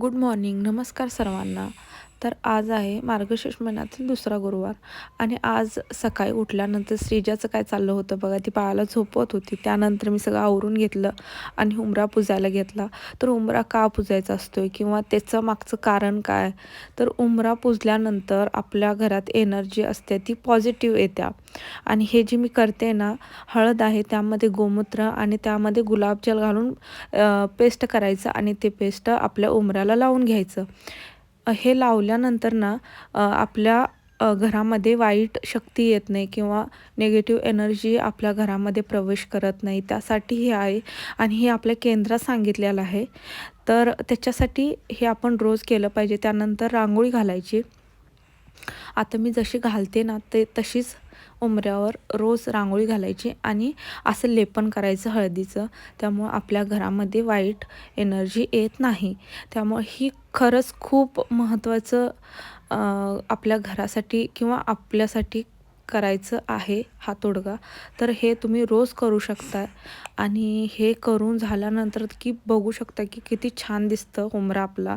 Good morning. नमस्कार सर्वांना. तर आज आहे मार्गशीर्ष महिन्यातील दुसरा गुरुवार आणि आज सकाळी उठल्यानंतर श्रीजाचं काय चाललं होतं बघा, ती बाळाला झोपवत होती. त्यानंतर मी सगळं आवरून घेतलं आणि उंबरा पुजायला घेतला. तर उंबरा का पुजायचा असतोय किंवा त्याचं मागचं कारण काय? तर उंबरा पुजल्यानंतर आपल्या घरात एनर्जी असते ती पॉझिटिव्ह येत्या. आणि हे जे मी करते ना, हळद आहे त्यामध्ये गोमूत्र आणि त्यामध्ये गुलाबजल घालून पेस्ट करायचं आणि ते पेस्ट आपल्या उंबऱ्याला लावून घ्यायचं. हे लावल्यानंतर ना आपल्या घरामध्ये वाईट शक्ती येत नाही किंवा निगेटिव्ह एनर्जी आपल्या घरामध्ये प्रवेश करत नाही. त्यासाठी हे आहे आणि हे आपल्या केंद्रात सांगितलेलं आहे. तर त्याच्यासाठी हे आपण रोज केलं पाहिजे. त्यानंतर रांगोळी घालायची. आता मी जशी घालते ना ते तशीच उंबऱ्यावर रोज रांगोळी घालायची आणि असं लेपन करायचं हळदीचं. त्यामुळं आपल्या घरामध्ये वाईट एनर्जी येत नाही. त्यामुळे ही खरंच खूप महत्त्वाचं आपल्या घरासाठी किंवा आपल्यासाठी करायचं आहे हा तोडगा. तर हे तुम्ही रोज करू शकता आणि हे करून झाल्यानंतर की बघू शकता की किती छान दिसतं उंबरा आपला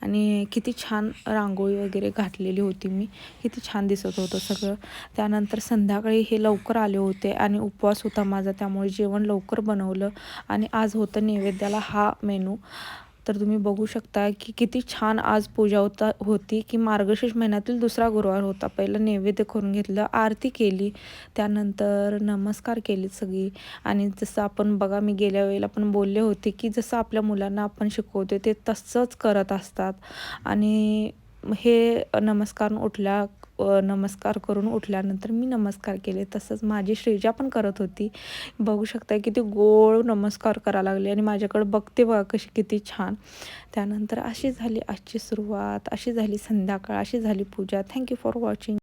आणि किती छान रांगोळी वगैरे घातलेली होती मी. किती छान दिसत होतं सगळं. त्यानंतर संध्याकाळी हे लवकर आले होते आणि उपवास होता माझा, त्यामुळे जेवण लवकर बनवलं आणि आज होतं नैवेद्याला हा मेनू. तर तुम्ही बघू शकता की किती छान आज पूजा होती की मार्गशीर्ष महिन्यातील दुसरा गुरुवार होता. पहिलं नैवेद्य करून घेतलं, आरती केली, त्यानंतर नमस्कार केले सगळी. आणि जसं आपण बघा मी गेल्या वेळेला पण बोलले होते की जसं आपल्या मुलांना आपण शिकवतो ते तसंच करत असतात. आणि हे नमस्कार करून उठल्यानंतर मी नमस्कार केले. तसंच माझी श्रीजा पण करत होती. बघू शकता किती गोड नमस्कार करायला लागले आणि माझ्याकडे बघते बघा कशी किती छान. त्यानंतर अशी झाली आजची सुरुवात, अशी झाली संध्याकाळ, अशी झाली पूजा. Thank you for watching.